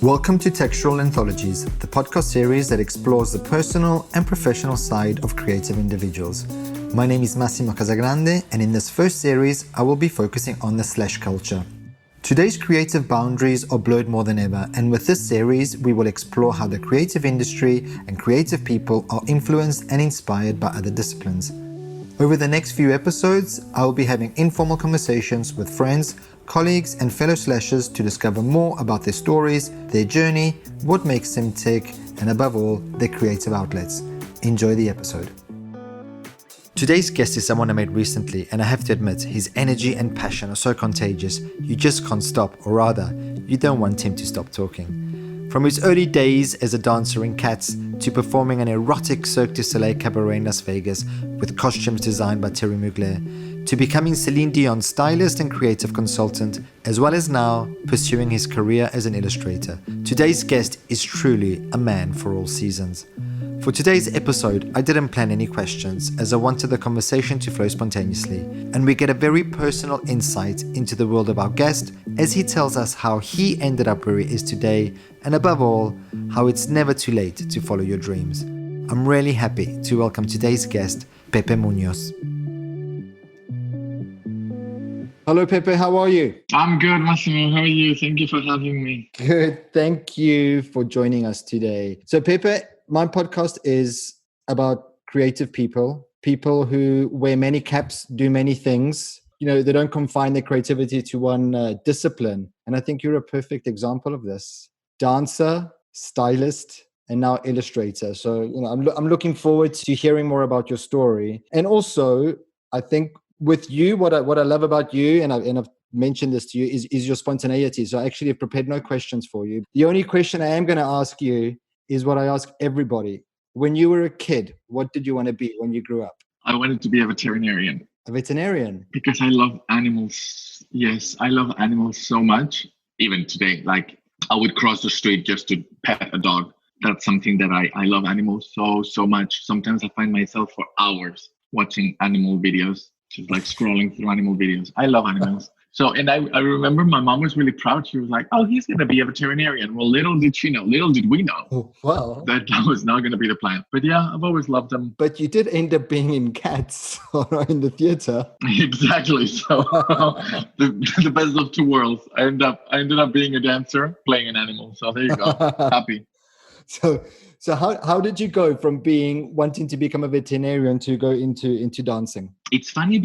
Welcome to Textural Anthologies, the podcast series that explores the personal and professional side of creative individuals. My name is Massimo Casagrande, and in this first series, I will be focusing on the slash culture. Today's creative boundaries are blurred more than ever, and with this series, we will explore how the creative industry and creative people are influenced and inspired by other disciplines. Over the next few episodes, I will be having informal conversations with friends, colleagues and fellow slashers to discover more about their stories, their journey, what makes them tick, and above all, their creative outlets. Enjoy the episode. Today's guest is someone I met recently, and I have to admit, his energy and passion are so contagious, you just can't stop, or rather, you don't want him to stop talking. From his early days as a dancer in Cats to performing an erotic Cirque du Soleil cabaret in Las Vegas with costumes designed by Thierry Mugler, to becoming Celine Dion's stylist and creative consultant, as well as now pursuing his career as an illustrator. Today's guest is truly a man for all seasons. For today's episode, I didn't plan any questions as I wanted the conversation to flow spontaneously, and we get a very personal insight into the world of our guest as he tells us how he ended up where he is today, and above all, how it's never too late to follow your dreams. I'm really happy to welcome today's guest, Pepe Muñoz. Hello, Pepe. How are you? I'm good, Massimo. How are you? Thank you for having me. Good. Thank you for joining us today. So, Pepe, my podcast is about creative people who wear many caps, do many things. You know, they don't confine their creativity to one discipline. And I think you're a perfect example of this. Dancer, stylist, and now illustrator. So, you know, I'm looking forward to hearing more about your story. And also, I think with you, what I love about you, and I've mentioned this to you, is your spontaneity. So I actually have prepared no questions for you. The only question I am going to ask you is what I ask everybody. When you were a kid, what did you want to be when you grew up? I wanted to be a veterinarian. A veterinarian? Because I love animals. Yes, I love animals so much. Even today, like I would cross the street just to pet a dog. That's something that I love animals so much. Sometimes I find myself for hours watching animal videos, just like scrolling through animal videos. I love animals. So, and I remember my mom was really proud. She was like, oh, he's going to be a veterinarian. Well, little did we know that was not going to be the plan. But yeah, I've always loved them. But you did end up being in Cats or in the theater. Exactly. So the best of two worlds. I ended up being a dancer, playing an animal. So there you go. Happy. So how did you go from wanting to become a veterinarian to go into dancing? It's funny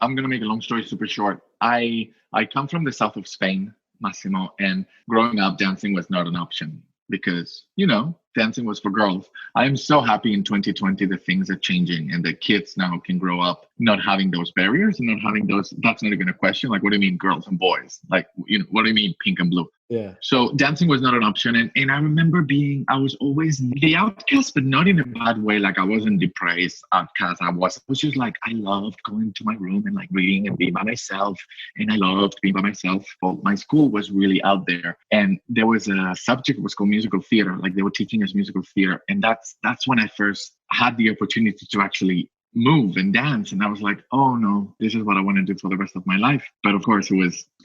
I'm going to make a long story super short. I come from the south of Spain, Massimo, and growing up, dancing was not an option because, you know, dancing was for girls. I am so happy in 2020 that things are changing and that kids now can grow up not having those barriers and not having those, that's not even a question. Like, what do you mean girls and boys? Like, you know, what do you mean pink and blue? Yeah. So dancing was not an option. And I remember I was always the outcast, but not in a bad way. Like I wasn't depressed outcast. I was just like, I loved going to my room and like reading and being by myself. And I loved being by myself. Well, my school was really out there. And there was a subject, it was called musical theater. Like they were teaching us musical theater. And that's when I first had the opportunity to actually move and dance, and I was like, oh no, this is what I want to do for the rest of my life. But of course it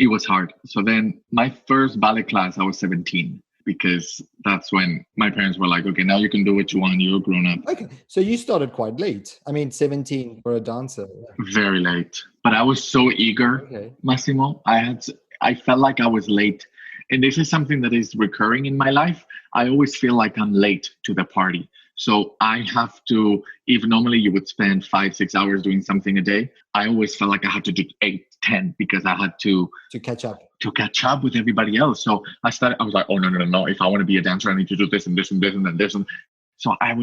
was hard. So then my first ballet class, I was 17, because that's when my parents were like, okay, now you can do what you want, you're grown up. Okay, so you started quite late. I mean, 17 for a dancer. Very late, but I was so eager. Okay. Massimo, I felt like I was late, and this is something that is recurring in my life. I always feel like I'm late to the party. So I have to, if normally you would spend 5-6 hours doing something a day, I always felt like I had to do 8-10 because I had to catch up with everybody else. So I was like, oh, no. If I want to be a dancer, I need to do this and this and this and then this. And so I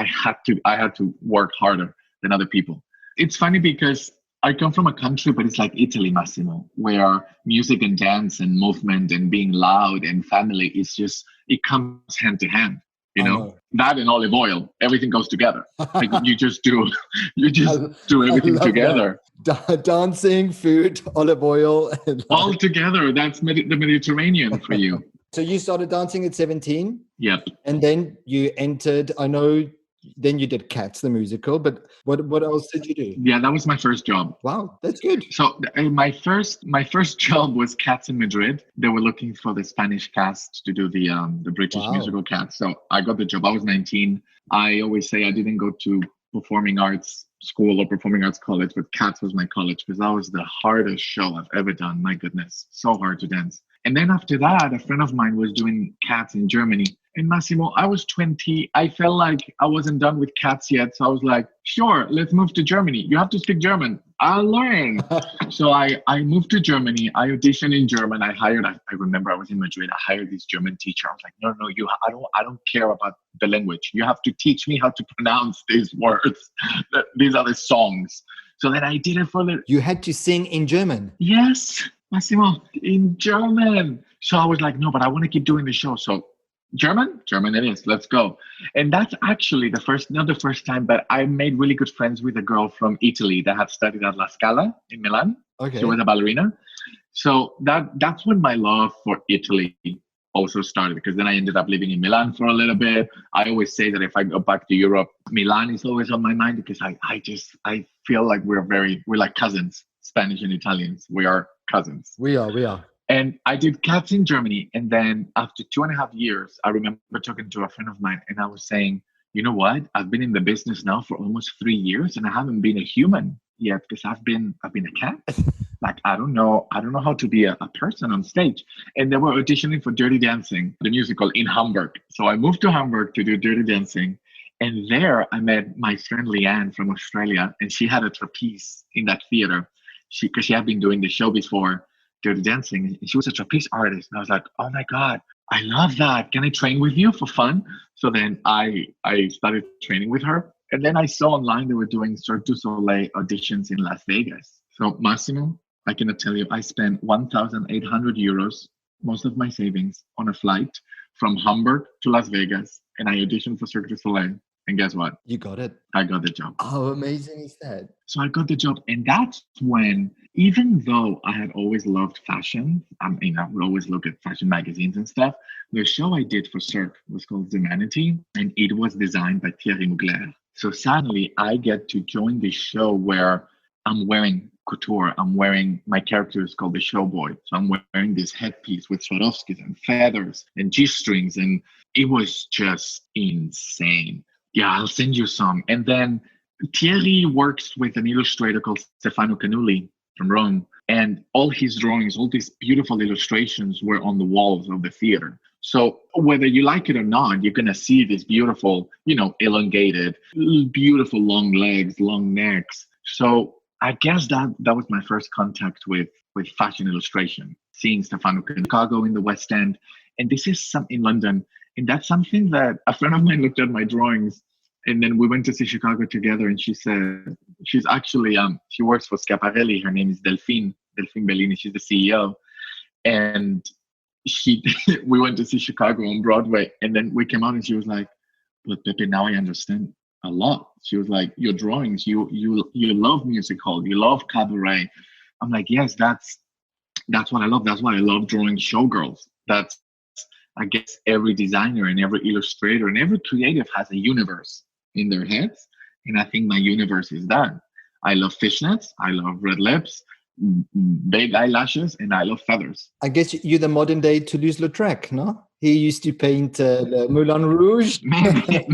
had to work harder than other people. It's funny because I come from a country, but it's like Italy, Massimo, where music and dance and movement and being loud and family is just, it comes hand to hand. You know, that and olive oil, everything goes together. Like you just do everything together. Dancing, food, olive oil. All together. That's the Mediterranean for you. So you started dancing at 17? Yep. And then you entered, I know then you did Cats, the musical. But what else did you do? Yeah, that was my first job. Wow, that's good. So my first job was Cats in Madrid. They were looking for the Spanish cast to do the British Wow. musical Cats. So I got the job. I was 19. I always say I didn't go to performing arts school or performing arts college, but Cats was my college because that was the hardest show I've ever done. My goodness, so hard to dance. And then after that, a friend of mine was doing Cats in Germany. And Massimo, I was 20. I felt like I wasn't done with Cats yet. So I was like, sure, let's move to Germany. You have to speak German. I'll learn. So I moved to Germany. I auditioned in German. I remember I was in Madrid. I hired this German teacher. I was like, no, I don't care about the language. You have to teach me how to pronounce these words. These are the songs. So then I did it for the... You had to sing in German? Yes, Massimo, in German. So I was like, no, but I want to keep doing the show. So German it is. Let's go. And that's actually not the first time, but I made really good friends with a girl from Italy that had studied at La Scala in Milan. Okay. She was a ballerina. So that's when my love for Italy also started, because then I ended up living in Milan for a little bit. I always say that if I go back to Europe, Milan is always on my mind, because I feel like we're like cousins, Spanish and Italians. We are cousins. We are. And I did Cats in Germany. And then after 2.5 years, I remember talking to a friend of mine, and I was saying, you know what? I've been in the business now for almost 3 years, and I haven't been a human yet, because I've been a cat. Like, I don't know how to be a person on stage. And they were auditioning for Dirty Dancing, the musical, in Hamburg. So I moved to Hamburg to do Dirty Dancing. And there I met my friend Leanne from Australia, and she had a trapeze in that theater. Because she had been doing the show before, Dirty Dancing, and she was a trapeze artist. And I was like, oh my God, I love that. Can I train with you for fun? So then I started training with her. And then I saw online they were doing Cirque du Soleil auditions in Las Vegas. So Massimo, I cannot tell you, I spent 1,800 euros, most of my savings, on a flight from Hamburg to Las Vegas. And I auditioned for Cirque du Soleil. And guess what? You got it. I got the job. How amazing is that? So I got the job. And that's when, even though I had always loved fashion, I would always look at fashion magazines and stuff, the show I did for Cirque was called Humanity, and it was designed by Thierry Mugler. So suddenly I get to join this show where I'm wearing couture. My character is called the Showboy. So I'm wearing this headpiece with Swarovskis and feathers and G-strings. And it was just insane. Yeah, I'll send you some. And then Thierry works with an illustrator called Stefano Canulli from Rome. And all his drawings, all these beautiful illustrations were on the walls of the theater. So whether you like it or not, you're going to see this beautiful, elongated, beautiful long legs, long necks. So I guess that was my first contact with fashion illustration, seeing Stefano in Chicago in the West End. And this is in London. And that's something that a friend of mine looked at my drawings, and then we went to see Chicago together. And she said, she's actually, she works for Schiaparelli. Her name is Delphine Bellini. She's the CEO. And we went to see Chicago on Broadway. And then we came out and she was like, but Pepe, now I understand a lot. She was like, your drawings, you love music hall, you love cabaret. I'm like, yes, that's what I love. That's why I love drawing showgirls. That's, I guess, every designer and every illustrator and every creative has a universe in their heads. And I think my universe is that. I love fishnets. I love red lips, big eyelashes, and I love feathers. I guess you're the modern day Toulouse-Lautrec, no? He used to paint the Moulin Rouge. Maybe.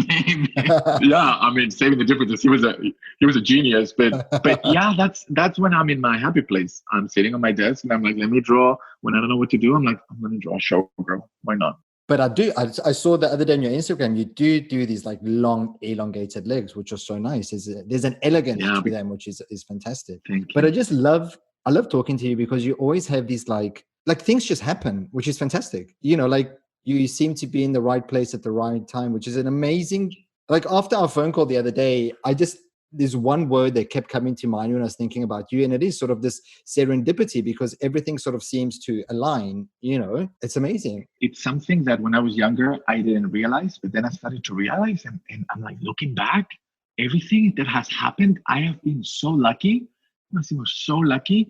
Yeah, I mean, saving the differences. He was a genius, but yeah, that's when I'm in my happy place. I'm sitting on my desk and I'm like, let me draw. When I don't know what to do, I'm like, I'm going to draw a showgirl. Why not? But I saw the other day on your Instagram, you do these like long elongated legs, which are so nice. There's an elegance to them, which is fantastic. Thank you. But I love talking to you because you always have these like things just happen, which is fantastic. Like you seem to be in the right place at the right time, which is an amazing, like after our phone call the other day, there's one word that kept coming to mind when I was thinking about you. And it is sort of this serendipity, because everything sort of seems to align, it's amazing. It's something that when I was younger, I didn't realize, but then I started to realize, and I'm like, looking back, everything that has happened, I have been so lucky. Massimo, so lucky.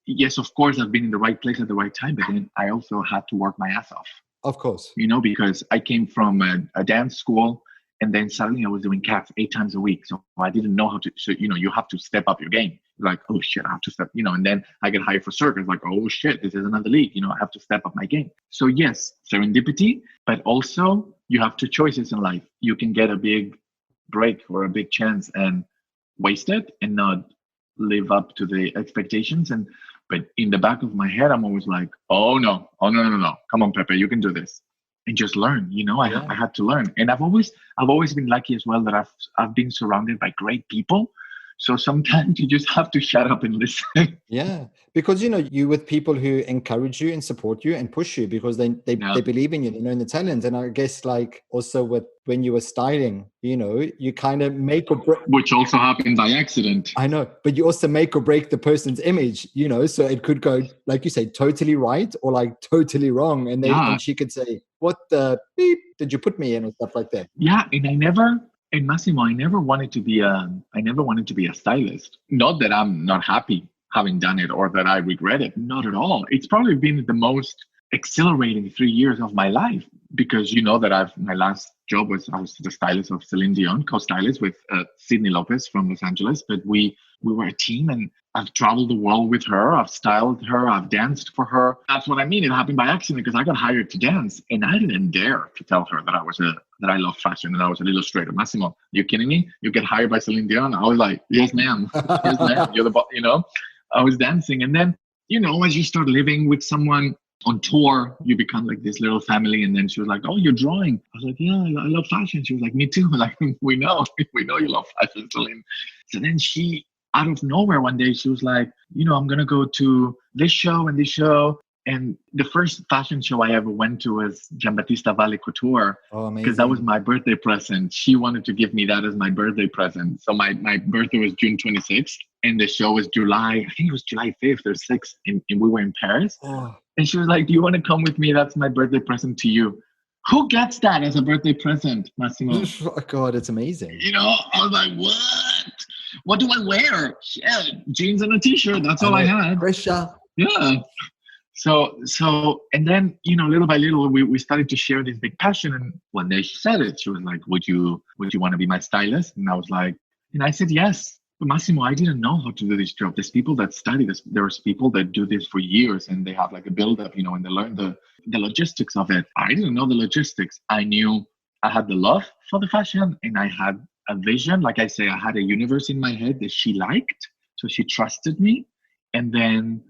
Yes, of course, I've been in the right place at the right time, but then I also had to work my ass off. Of course. Because I came from a dance school, And then suddenly I was doing cats 8 times a week. So I didn't know how to, so, you have to step up your game. Like, oh shit, I have to step, and then I get hired for circus. Like, oh shit, this is another league. I have to step up my game. So yes, serendipity, but also you have two choices in life. You can get a big break or a big chance and waste it and not live up to the expectations. But in the back of my head, I'm always like, oh no, come on, Pepe, you can do this, and just learn. I had to learn, and I've always been lucky as well that I've been surrounded by great people. So sometimes you just have to shut up and listen. Yeah, because you with people who encourage you and support you and push you because they believe in you, they know in the talent. And I guess like also with when you were styling, you kind of make or break, which also happened by accident. I know, but you also make or break the person's image, so it could go, like you say, totally right or like totally wrong, and and she could say, "What the beep did you put me in?" or stuff like that. Yeah, and Massimo, I never wanted to be a stylist. Not that I'm not happy having done it or that I regret it. Not at all. It's probably been the most exhilarating 3 years of my life because that my last job I was the stylist of Celine Dion, co-stylist with Sydney Lopez from Los Angeles. But we were a team, and I've traveled the world with her. I've styled her. I've danced for her. That's what I mean. It happened by accident because I got hired to dance, and I didn't dare to tell her that I love fashion and I was an illustrator. Massimo, you kidding me? You get hired by Celine Dion? I was like, yes, ma'am. Yes, ma'am. You're the boss. I was dancing, and then as you start living with someone on tour, you become like this little family. And then she was like, "Oh, you're drawing." I was like, "Yeah, I love fashion." She was like, "Me too." Like, we know you love fashion, Celine. So then she, out of nowhere one day, she was like, "I'm going to go to this show and this show." And the first fashion show I ever went to was Giambattista Valle Couture. Oh, amazing. Because that was my birthday present. She wanted to give me that as my birthday present. So my birthday was June 26th and the show was July 5th or 6th. And we were in Paris. Oh. And she was like, "Do you want to come with me? That's my birthday present to you." Who gets that as a birthday present, Massimo? Oh, God, it's amazing. I was like, what? What do I wear? Yeah, jeans and a t-shirt. That's all I had. Pressure. Yeah. So, and then, little by little, we started to share this big passion. And one day she said it. She was like, would you want to be my stylist? And I was like, and I said, yes. But Massimo, I didn't know how to do this job. There's people that study this. There's people that do this for years and they have like a build-up, and they learn the logistics of it. I didn't know the logistics. I knew I had the love for the fashion and I had a vision. Like I say, I had a universe in my head that she liked. So she trusted me. And then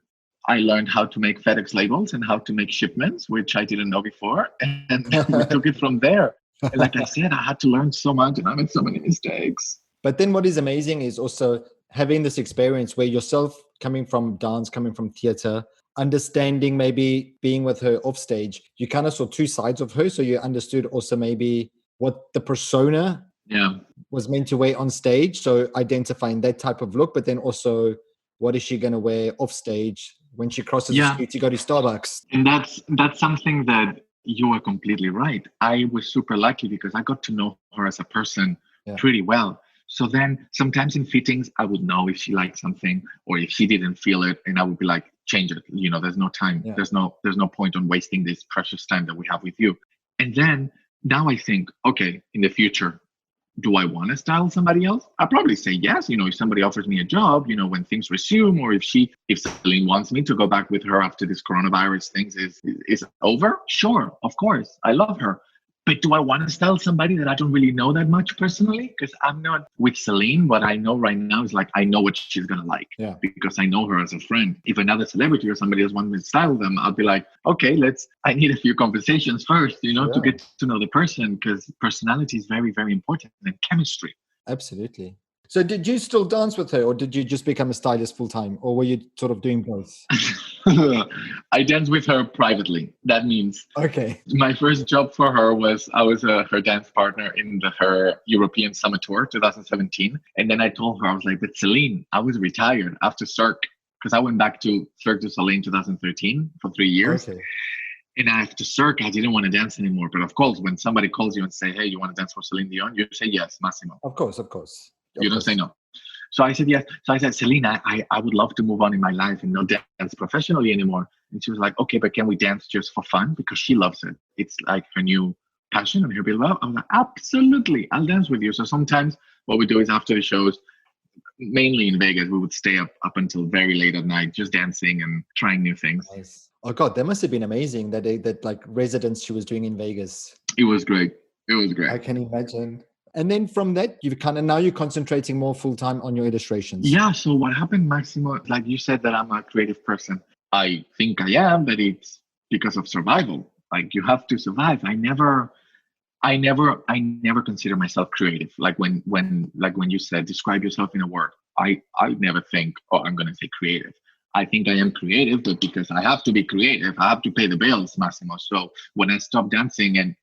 I learned how to make FedEx labels and how to make shipments, which I didn't know before. And we took it from there. And like I said, I had to learn so much and I made so many mistakes. But then what is amazing is also having this experience where yourself coming from dance, coming from theater, understanding maybe being with her off stage, you kind of saw two sides of her. So you understood also maybe what the persona was meant to wear on stage. So identifying that type of look, but then also what is she going to wear off stage when she crosses the street to go to Starbucks? And that's something that you are completely right. I was super lucky because I got to know her as a person pretty well. So then sometimes in fittings, I would know if she liked something or if she didn't feel it. And I would be like, change it. There's no time. Yeah. There's no point on wasting this precious time that we have with you. And then now I think, okay, in the future, do I want to style somebody else? I'll probably say yes. If somebody offers me a job, when things resume, or if Celine wants me to go back with her after this coronavirus thing is over, sure, of course, I love her. But do I want to style somebody that I don't really know that much personally? Because I'm not with Celine. What I know right now is like, I know what she's going to like because I know her as a friend. If another celebrity or somebody else wants me to style them, I'll be like, okay, I need a few conversations first, to get to know the person, because personality is very, very important, and chemistry. Absolutely. So did you still dance with her, or did you just become a stylist full time, or were you sort of doing both? I danced with her privately. That means my first job for her was I was her dance partner in her European Summer Tour 2017. And then I told her, I was like, but Celine, I was retired after Cirque, because I went back to Cirque du Soleil in 2013 for 3 years. Okay. And after Cirque, I didn't want to dance anymore. But of course, when somebody calls you and say, hey, you want to dance for Celine Dion? You say yes, Massimo. Of course. You don't say no. So I said yes. So I said, Celine, I would love to move on in my life and not dance professionally anymore. And she was like, okay, but can we dance just for fun? Because she loves it. It's like her new passion and her beloved? I'm like, absolutely, I'll dance with you. So sometimes what we do is after the shows, mainly in Vegas, we would stay up until very late at night, just dancing and trying new things. Nice. Oh God, that must have been amazing. That like residence she was doing in Vegas. It was great. It was great. I can imagine. And then from that, now you're concentrating more full time on your illustrations. Yeah. So what happened, Maximo? Like you said, that I'm a creative person. I think I am, but it's because of survival. Like you have to survive. I never consider myself creative. Like when you said describe yourself in a word, I never think, oh, I'm gonna say creative. I think I am creative, but because I have to be creative, I have to pay the bills, Massimo. So when I stopped dancing and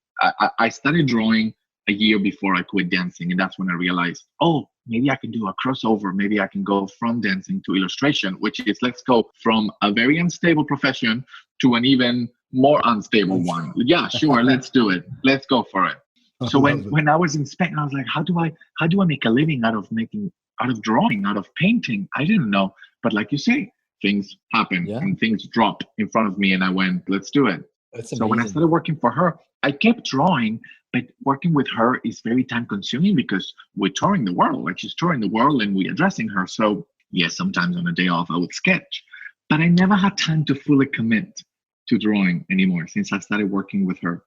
I started drawing a year before I quit dancing, and that's when I realized, oh, maybe I can do a crossover. Maybe I can go from dancing to illustration, which is let's go from a very unstable profession to an even more unstable one. Yeah, sure, let's do it. Let's go for it. So when I was in Spain, I was like, how do I make a living out of drawing, out of painting? I didn't know. But like you say, things happen and things dropped in front of me, and I went, let's do it. So when I started working for her, I kept drawing, but working with her is very time consuming because we're touring the world. Like she's touring the world and we're addressing her. So yes, sometimes on a day off I would sketch, but I never had time to fully commit to drawing anymore since I started working with her.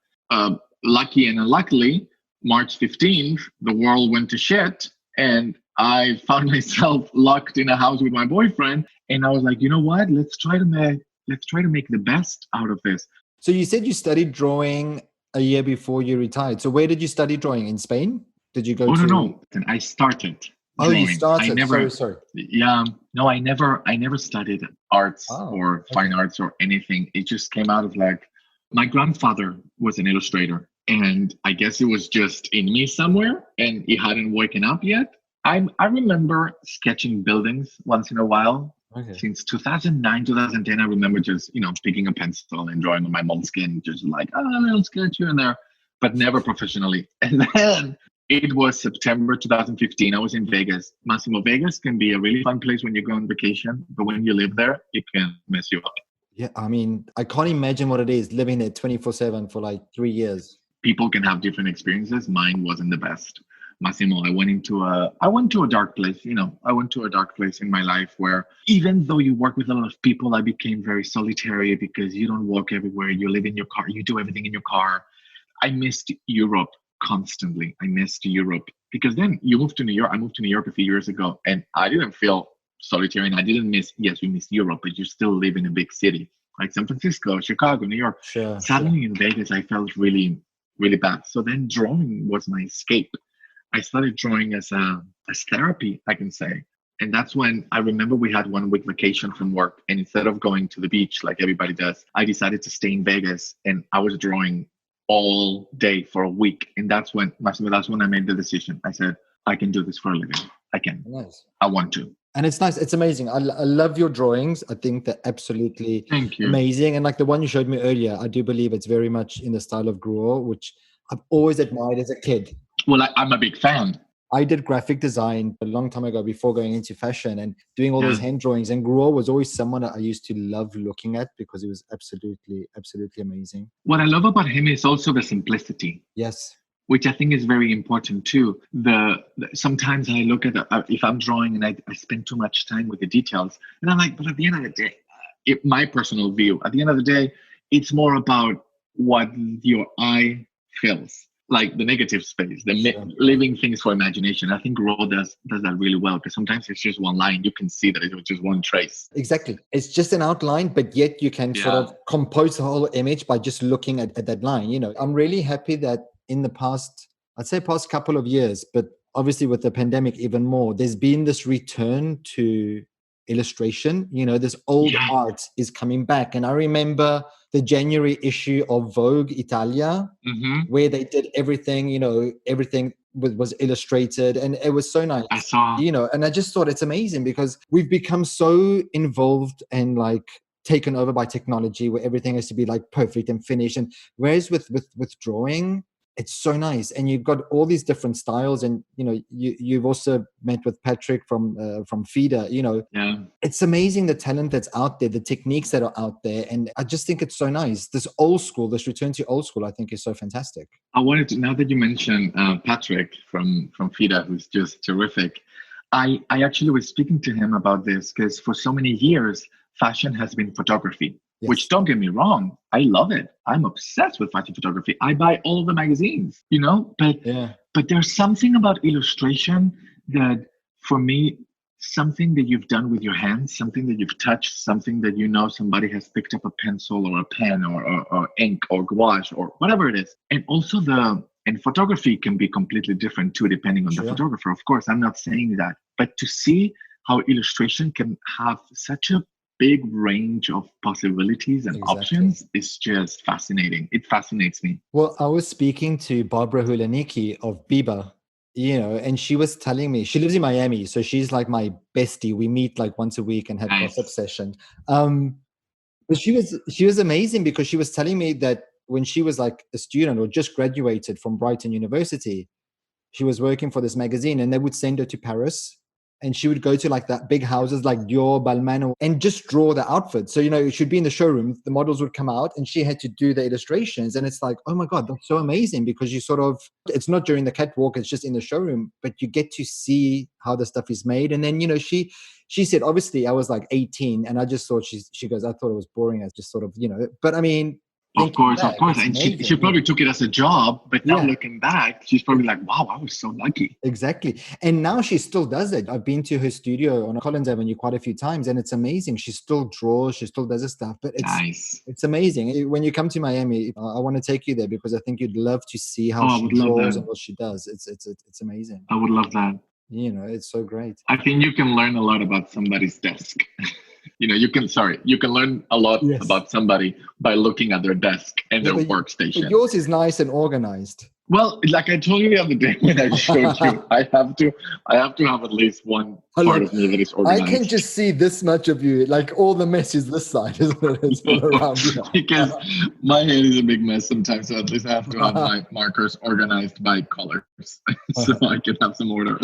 Lucky and unluckily, March 15th, the world went to shit and I found myself locked in a house with my boyfriend. And I was like, you know what? Let's try to make the best out of this. So you said you studied drawing a year before you retired. So where did you study drawing? In Spain? Did you go to? No. I started drawing. Oh, you started. I never, sorry. Yeah. No, I never studied arts or fine arts or anything. It just came out of like, my grandfather was an illustrator. And I guess it was just in me somewhere and it hadn't woken up yet. I remember sketching buildings once in a while. Okay. Since 2009, 2010, I remember just, picking a pencil and drawing on my moleskin, just like, a little sketch here and there, but never professionally. And then it was September 2015. I was in Vegas. Massimo, Vegas can be a really fun place when you go on vacation, but when you live there, it can mess you up. Yeah, I mean, I can't imagine what it is living there 24/7 for like 3 years. People can have different experiences. Mine wasn't the best. Massimo, I went to a dark place. I went to a dark place in my life where even though you work with a lot of people, I became very solitary because you don't walk everywhere. You live in your car. You do everything in your car. I missed Europe constantly. I missed Europe because then you moved to New York. I moved to New York a few years ago and I didn't feel solitary and I didn't miss, yes, you miss Europe, but you still live in a big city like San Francisco, Chicago, New York. Suddenly in Vegas, I felt really, really bad. So then drawing was my escape. I started drawing as therapy, I can say. And that's when I remember we had 1 week vacation from work. And instead of going to the beach like everybody does, I decided to stay in Vegas. And I was drawing all day for a week. And that's when I made the decision. I said, I can do this for a living. I can. Nice. I want to. And it's nice. It's amazing. I love your drawings. I think they're absolutely amazing. And like the one you showed me earlier, I do believe it's very much in the style of Gruel, which I've always admired as a kid. Well, I'm a big fan. I did graphic design a long time ago before going into fashion and doing all those hand drawings. And Gruel was always someone that I used to love looking at because it was absolutely, absolutely amazing. What I love about him is also the simplicity. Yes. Which I think is very important too. Sometimes I look at if I'm drawing and I spend too much time with the details, and I'm like, but at the end of the day, my personal view, at the end of the day, it's more about what your eye feels, like the negative space, leaving things for imagination. I think Gruel does that really well because sometimes it's just one line. You can see that it was just one trace. Exactly. It's just an outline, but yet you can sort of compose the whole image by just looking at that line. I'm really happy that in the past couple of years, but obviously with the pandemic even more, there's been this return to illustration. This old art is coming back. And I remember the January issue of Vogue Italia, where they did everything, everything was illustrated and it was so nice. I saw. And I just thought it's amazing because we've become so involved and like taken over by technology where everything has to be like perfect and finished. And whereas with drawing, It's so nice. And you've got all these different styles. And, you've also met with Patrick from Feeder, Yeah. It's amazing the talent that's out there, the techniques that are out there. And I just think it's so nice. This old school, this return to old school, I think is so fantastic. I wanted to, now that you mentioned Patrick from FIDA, who's just terrific, I actually was speaking to him about this because for so many years, fashion has been photography, yes. Which, don't get me wrong, I love it. I'm obsessed with fashion photography. I buy all the magazines, but there's something about illustration that, for me, something that you've done with your hands, something that you've touched, something that somebody has picked up a pencil or a pen or ink or gouache or whatever it is. And also and photography can be completely different too, depending on the photographer. Of course, I'm not saying that. But to see how illustration can have such a big range of possibilities and options is just fascinating. It fascinates me. Well, I was speaking to Barbara Hulaniki of Biba, and she was telling me, she lives in Miami, so she's like my bestie. We meet like once a week and have gossip session. But she was amazing because she was telling me that when she was like a student or just graduated from Brighton University, she was working for this magazine and they would send her to Paris and she would go to like that big houses like Dior, Balmain, and just draw the outfit. So, it should be in the showroom. The models would come out and she had to do the illustrations. And it's like, oh my God, that's so amazing because it's not during the catwalk, it's just in the showroom, but you get to see how the stuff is made. And then, she said, obviously I was like 18 and I just thought she goes, I thought it was boring. I just sort of, but I mean, of course. And she probably took it as a job, but now looking back, she's probably like, wow, I was so lucky. Exactly. And now she still does it. I've been to her studio on Collins Avenue quite a few times and it's amazing. She still draws, she still does this stuff, but it's amazing. When you come to Miami, I want to take you there because I think you'd love to see how she draws and what she does. It's amazing. I would love that. It's so great. I think you can learn a lot about somebody's desk. You can learn a lot about somebody by looking at their desk and their workstation. But yours is nice and organized. Well, like I told you the other day when I showed you, I have to have at least one part of me that is organized. I can just see this much of you, like all the mess is this side, isn't it? It's all around you. Because my head is a big mess sometimes, so at least I have to have my markers organized by colors so I can have some order.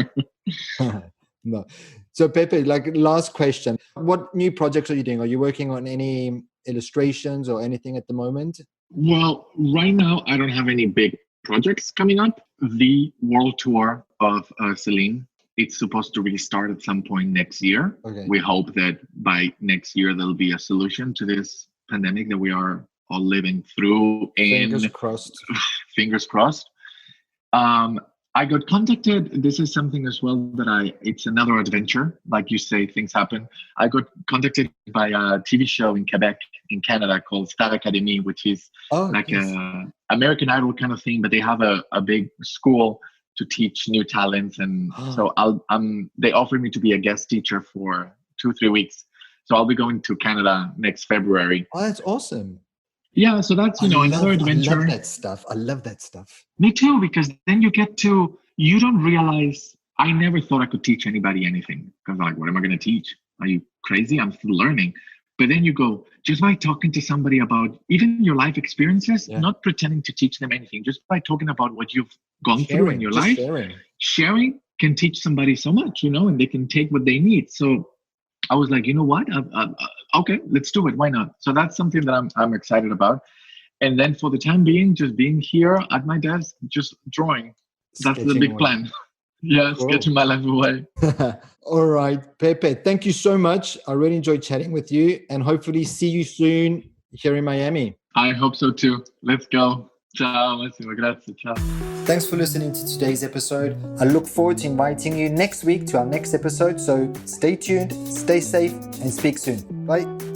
No. So Pepe, like last question, what new projects are you doing? Are you working on any illustrations or anything at the moment? Well, right now, I don't have any big projects coming up. The world tour of Celine, it's supposed to restart at some point next year. Okay. We hope that by next year, there'll be a solution to this pandemic that we are all living through. And fingers crossed. Fingers crossed. I got contacted. This is something as well that it's another adventure. Like you say, things happen. I got contacted by a TV show in Quebec, in Canada, called Star Academy, which is a American Idol kind of thing, but they have a big school to teach new talents. And so they offered me to be a guest teacher for 2-3 weeks. So I'll be going to Canada next February. Oh, that's awesome. Yeah, so that's, another adventure. I love that stuff. Me too, because then you don't realize, I never thought I could teach anybody anything. Because I'm like, what am I going to teach? Are you crazy? I'm still learning. But then you go, just by talking to somebody about even your life experiences, not pretending to teach them anything, just by talking about what you've gone through in your life, sharing can teach somebody so much, and they can take what they need. So I was like, you know what? Okay, let's do it. Why not? So that's something that I'm excited about. And then for the time being, just being here at my desk, just drawing. That's the big plan. Yeah, cool. Sketching my life away. All right, Pepe, thank you so much. I really enjoyed chatting with you and hopefully see you soon here in Miami. I hope so too. Let's go. Ciao, Massimo. Grazie. Ciao. Thanks for listening to today's episode. I look forward to inviting you next week to our next episode. So stay tuned, stay safe, and speak soon. Bye.